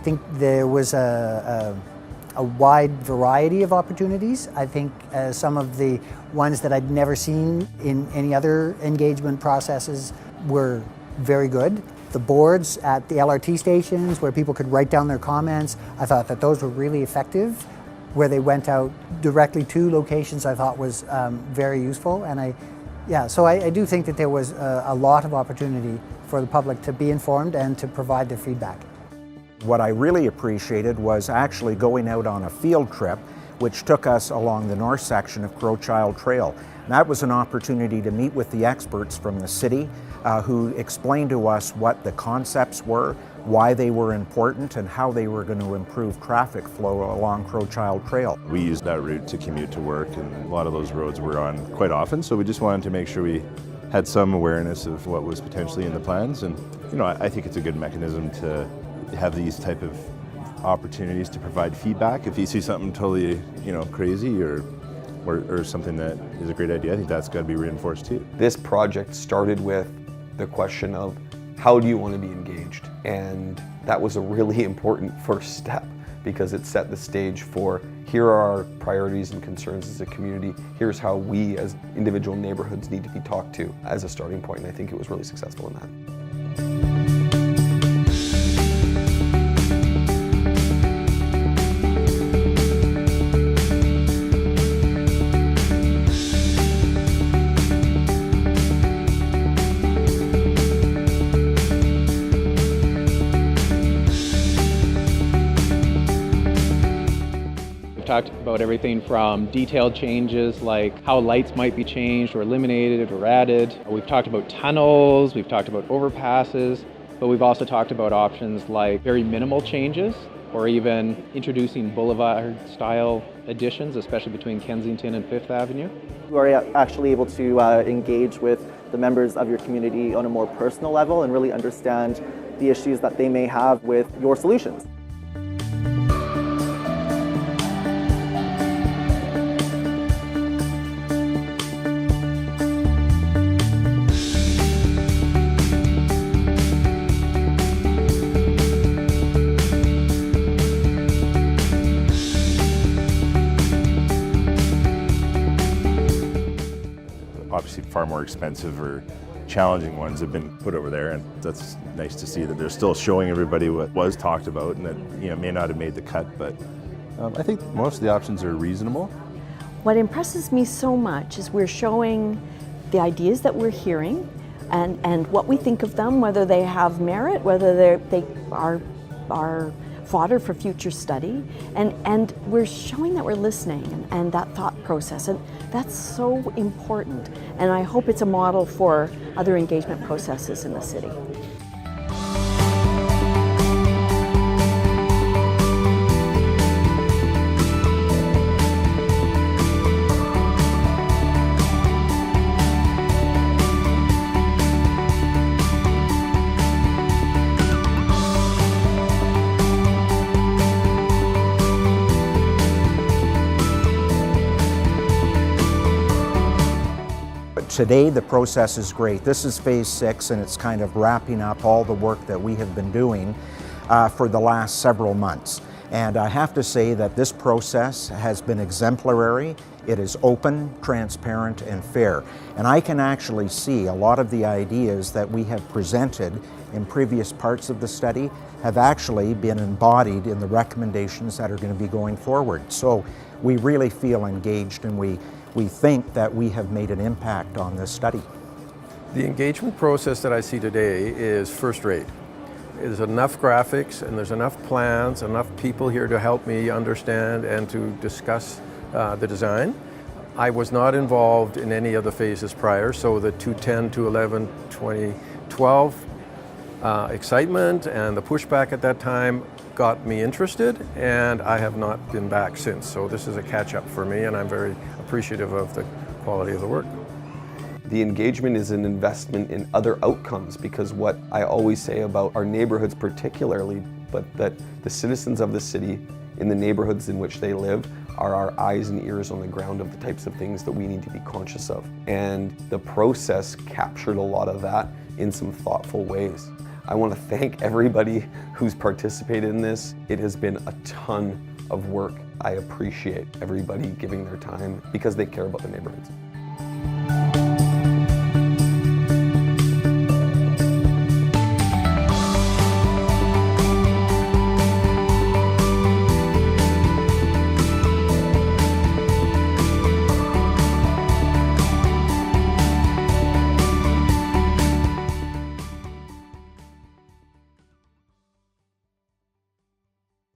think there was a wide variety of opportunities. I think some of the ones that I'd never seen in any other engagement processes were very good. The boards at the LRT stations where people could write down their comments, I thought that those were really effective. Where they went out directly to locations, I thought was very useful. And I do think that there was a lot of opportunity for the public to be informed and to provide their feedback. What I really appreciated was actually going out on a field trip which took us along the north section of Crowchild Trail. And that was an opportunity to meet with the experts from the city who explained to us what the concepts were, why they were important, and how they were going to improve traffic flow along Crowchild Trail. We used that route to commute to work, and a lot of those roads we're on quite often, so we just wanted to make sure we had some awareness of what was potentially in the plans. And I think it's a good mechanism to have these type of opportunities to provide feedback. If you see something totally crazy or something that is a great idea, I think that's got to be reinforced too. This project started with the question of how do you want to be engaged? And that was a really important first step because it set the stage for here are our priorities and concerns as a community, here's how we as individual neighborhoods need to be talked to as a starting point, and I think it was really successful in that. Talked about everything from detailed changes like how lights might be changed or eliminated or added. We've talked about tunnels, we've talked about overpasses, but we've also talked about options like very minimal changes or even introducing boulevard-style additions, especially between Kensington and Fifth Avenue. You are actually able to engage with the members of your community on a more personal level and really understand the issues that they may have with your solutions. Obviously far more expensive or challenging ones have been put over there, and that's nice to see that they're still showing everybody what was talked about and that may not have made the cut, but I think most of the options are reasonable. What impresses me so much is we're showing the ideas that we're hearing and what we think of them, whether they have merit, whether they are fodder for future study, and we're showing that we're listening and that thought process, and that's so important, and I hope it's a model for other engagement processes in the city. Today the process is great. This is phase 6 and it's kind of wrapping up all the work that we have been doing for the last several months. And I have to say that this process has been exemplary. It is open, transparent, and fair. And I can actually see a lot of the ideas that we have presented in previous parts of the study have actually been embodied in the recommendations that are going to be going forward. So we really feel engaged, and we think that we have made an impact on this study. The engagement process that I see today is first rate. There's enough graphics and there's enough plans, enough people here to help me understand and to discuss the design. I was not involved in any of the phases prior, so the 2010, 2011, 2012 excitement and the pushback at that time got me interested, and I have not been back since. So this is a catch-up for me, and I'm very appreciative of the quality of the work. The engagement is an investment in other outcomes, because what I always say about our neighborhoods particularly, but that the citizens of the city in the neighborhoods in which they live are our eyes and ears on the ground of the types of things that we need to be conscious of. And the process captured a lot of that in some thoughtful ways. I want to thank everybody who's participated in this. It has been a ton of work. I appreciate everybody giving their time because they care about the neighborhoods.